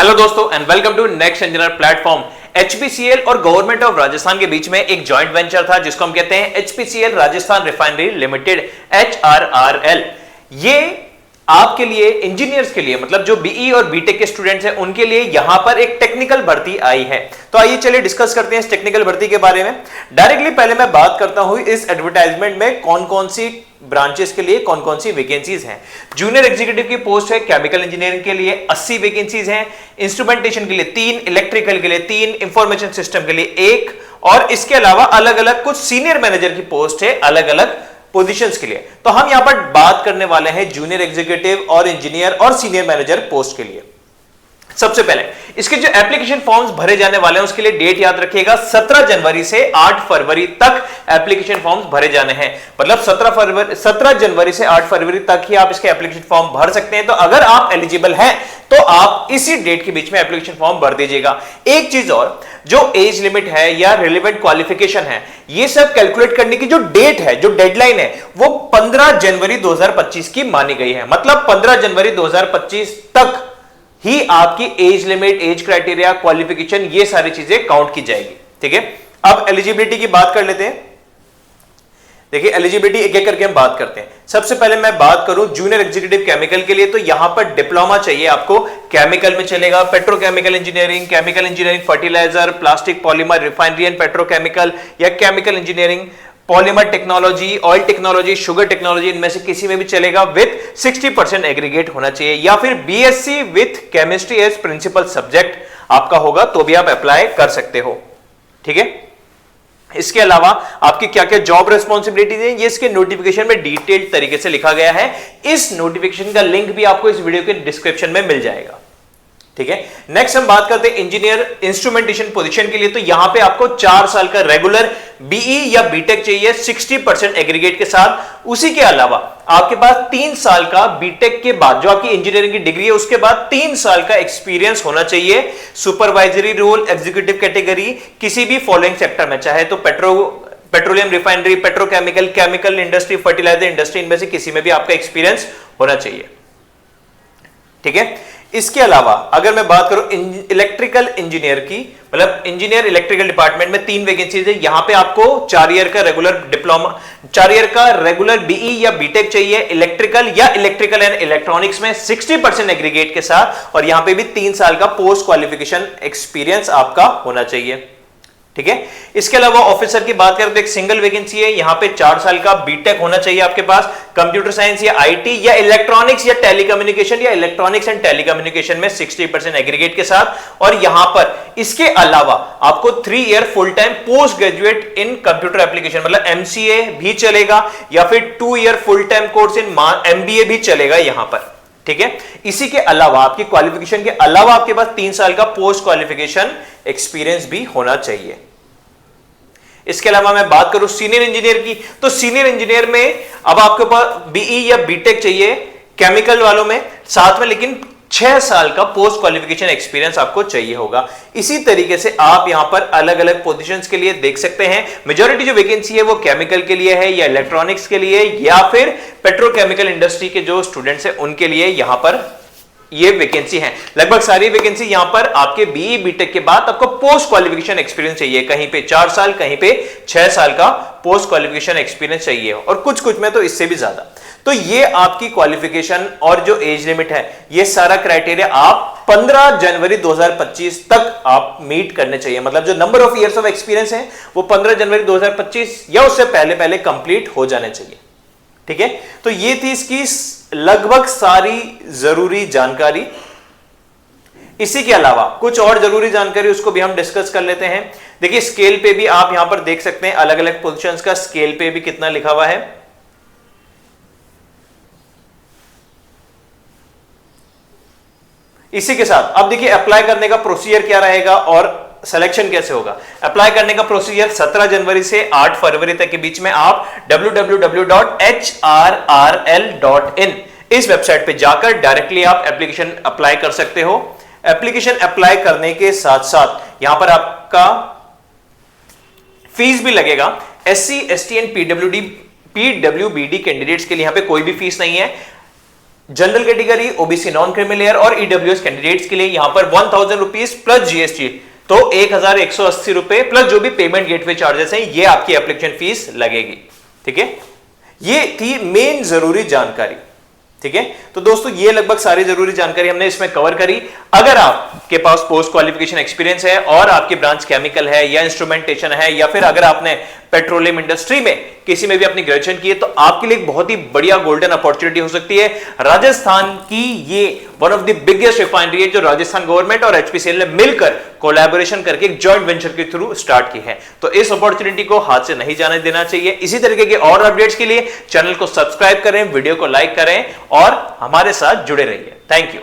Hello दोस्तों and welcome to next engineer platform. HPCL और government of Rajasthan के बीच में एक जॉइंट वेंचर था जिसको हम कहते हैं HPCL Rajasthan refinery limited HRRL। ये आपके लिए इंजीनियर्स के लिए मतलब जो बीई और बीटेक के स्टूडेंट्स हैं उनके लिए यहां पर एक टेक्निकल भर्ती आई है। तो आइए चलिए डिस्कस करते हैं इस टेक्निकल भर्ती के बारे में। डायरेक्टली पहले मैं बात करता हूं इस एडवर्टाइजमेंट में कौन कौन सी ब्रांचेस के लिए कौन कौन सी वैकेंसीज हैं। जूनियर एग्जीक्यूटिव की पोस्ट है केमिकल इंजीनियरिंग के लिए 80 वैकेंसीज हैं, इंस्ट्रूमेंटेशन के लिए 3, इलेक्ट्रिकल के लिए 3, इंफॉर्मेशन सिस्टम के लिए 1 और इसके अलावा अलग अलग कुछ सीनियर मैनेजर की पोस्ट है अलग अलग पोजीशंस के लिए। तो हम यहां पर बात करने वाले हैं जूनियर एग्जीक्यूटिव और इंजीनियर और सीनियर मैनेजर पोस्ट के लिए। सबसे पहले इसके जो एप्लीकेशन फॉर्म्स भरे जाने वाले हैं उसके लिए डेट याद रखिएगा 17 जनवरी से 8 फरवरी तक एप्लीकेशन फॉर्म्स भरे जाने हैं। मतलब 17 जनवरी से 8 फरवरी तक ही आप इसके एप्लीकेशन फॉर्म भर सकते हैं। तो अगर आप एलिजिबल हैं तो आप इसी डेट के बीच में एप्लीकेशन फॉर्म भर दीजिएगा। एक चीज और, जो एज लिमिट है या रिलेवेंट क्वालिफिकेशन है ये सब कैलकुलेट करने की जो डेट है, जो डेडलाइन है वो 15 जनवरी 2025 की मानी गई है। मतलब 15 जनवरी 2025 तक ही आपकी age limit, age criteria, qualification ये सारी चीजें काउंट की जाएगी। ठीक है, अब एलिजिबिलिटी की बात कर लेते हैं। देखिए एलिजिबिलिटी एक एक करके हम बात करते हैं। सबसे पहले मैं बात करूं जूनियर एग्जीक्यूटिव केमिकल के लिए, तो यहां पर डिप्लोमा चाहिए आपको, केमिकल में चलेगा, petrochemical engineering, chemical engineering, fertiliser, plastic, polymer, refinery and petrochemical या chemical engineering, polymer technology, oil technology, sugar technology, इनमें से किसी में भी चलेगा विथ 60% एग्रीगेट होना चाहिए। या फिर BSc with chemistry as principal subject आपका होगा तो भी आप अप्लाई कर सकते हो। ठीक है, इसके अलावा आपकी क्या क्या जॉब रिस्पॉन्सिबिलिटीज है ये इसके नोटिफिकेशन में डिटेल्ड तरीके से लिखा गया है। इस नोटिफिकेशन का लिंक भी आपको इस वीडियो के डिस्क्रिप्शन में मिल जाएगा। ठीक है, नेक्स्ट हम बात करते हैं इंजीनियर इंस्ट्रूमेंटेशन पोजीशन के लिए। तो यहां पे आपको 4 साल का रेगुलर बीई या बीटेक चाहिए 60% एग्रीगेट के साथ। उसी के अलावा आपके पास 3 साल का बीटेक के बाद जो आपकी इंजीनियरिंग की डिग्री है उसके बाद 3 साल का एक्सपीरियंस होना चाहिए सुपरवाइजरी रोल, एग्जीक्यूटिव कैटेगरी, किसी भी फॉलोइंग सेक्टर में, चाहे तो petroleum refinery, petrochemical, chemical industry, fertiliser industry, इनमें से किसी में भी आपका एक्सपीरियंस होना चाहिए। ठीक है, इसके अलावा अगर मैं बात करूं इलेक्ट्रिकल इंजीनियर की, मतलब इंजीनियर इलेक्ट्रिकल डिपार्टमेंट में 3 वैकेंसीज है। यहां पे आपको 4 ईयर का रेगुलर डिप्लोमा, 4 ईयर का रेगुलर बीई या बीटेक चाहिए इलेक्ट्रिकल या इलेक्ट्रिकल एंड इलेक्ट्रॉनिक्स में 60% एग्रीगेट के साथ, और यहां पे भी 3 साल का पोस्ट क्वालिफिकेशन एक्सपीरियंस आपका होना चाहिए। ठीक है, इसके अलावा ऑफिसर की बात करें तो एक सिंगल वैकेंसी है। यहां पे 4 साल का बीटेक होना चाहिए आपके पास, कंप्यूटर साइंस या आईटी या इलेक्ट्रॉनिक्स या टेलीकम्युनिकेशन या इलेक्ट्रॉनिक्स एंड टेलीकम्युनिकेशन में 60% एग्रीगेट के साथ। और यहां पर इसके अलावा आपको 3 year full time post graduate in computer application मतलब एमसीए भी चलेगा, या फिर 2 year full time course in MBA भी चलेगा यहां पर। ठीक है, इसी के अलावा आपकी क्वालिफिकेशन के अलावा आपके पास 3 साल का पोस्ट क्वालिफिकेशन एक्सपीरियंस भी होना चाहिए। इसके अलावा मैं बात करूं सीनियर इंजीनियर की, तो सीनियर इंजीनियर में अब आपके पास बीई या बीटेक चाहिए केमिकल वालों में, साथ में लेकिन 6 साल का पोस्ट क्वालिफिकेशन एक्सपीरियंस आपको चाहिए होगा। इसी तरीके से आप यहां पर अलग अलग पोजीशंस के लिए देख सकते हैं। मेजॉरिटी जो वैकेंसी है वो केमिकल के लिए है या इलेक्ट्रॉनिक्स के लिए या फिर पेट्रोकेमिकल इंडस्ट्री के जो स्टूडेंट्स हैं उनके लिए यहां पर ये वैकेंसी है। लगभग सारी वैकेंसी यहां पर आपके बीई बीटेक के बाद आपको पोस्ट क्वालिफिकेशन एक्सपीरियंस चाहिए, कहीं पे 4 साल, कहीं पे 6 साल का पोस्ट क्वालिफिकेशन एक्सपीरियंस चाहिए, और कुछ कुछ में तो इससे भी ज्यादा। तो ये आपकी क्वालिफिकेशन और जो एज लिमिट है ये सारा क्राइटेरिया आप 15 जनवरी 2025 तक आप मीट करने चाहिए। मतलब जो number of years of experience है वो 15 जनवरी 2025 या उससे पहले पहले कंप्लीट हो जाने चाहिए। ठीक है, तो ये थी इसकी लगभग सारी जरूरी जानकारी। इसी के अलावा कुछ और जरूरी जानकारी उसको भी हम डिस्कस कर लेते हैं। देखिए स्केल पे भी आप यहां पर देख सकते हैं अलग अलग पोजीशंस का स्केल पे भी कितना लिखा हुआ है। इसी के साथ अब देखिए अप्लाई करने का प्रोसीजर क्या रहेगा और सिलेक्शन कैसे होगा। अप्लाई करने का प्रोसीजर 17 जनवरी से 8 फरवरी तक के बीच में आप www.hrrl.in इस वेबसाइट पे जाकर डायरेक्टली आप एप्लीकेशन अप्लाई कर सकते हो। एप्लीकेशन अप्लाई करने के साथ साथ यहां पर आपका फीस भी लगेगा। SC, ST and PWBD candidates के लिए यहां पे कोई भी फीस नहीं है। General category, OBC non creamy layer और ईडब्ल्यूएस कैंडिडेट्स के लिए यहां पर 1000 रुपीज प्लस जीएसटी, तो 1180 रुपए प्लस जो भी पेमेंट गेटवे चार्जेस हैं, ये आपकी एप्लीकेशन फीस लगेगी। ठीक है, ये थी मेन जरूरी जानकारी। ठीक है, तो दोस्तों ये लगभग सारी जरूरी जानकारी हमने इसमें कवर करी। अगर आपके पास पोस्ट क्वालिफिकेशन एक्सपीरियंस है और आपकी ब्रांच केमिकल है या इंस्ट्रूमेंटेशन है, या फिर अगर आपने पेट्रोलियम इंडस्ट्री में किसी में भी अपनी ग्रेजुएशन की है, तो आपके लिए एक बहुत ही बढ़िया गोल्डन अपॉर्चुनिटी हो सकती है। राजस्थान की ये one of the biggest refinery है जो राजस्थान गवर्नमेंट और एचपीसीएल ने मिलकर कोलैबोरेशन करके एक जॉइंट वेंचर के थ्रू स्टार्ट की है। तो इस अपॉर्चुनिटी को हाथ से नहीं जाने देना चाहिए। इसी तरीके के और अपडेट्स के लिए चैनल को सब्सक्राइब करें, वीडियो को लाइक करें और हमारे साथ जुड़े रहिए। Thank you.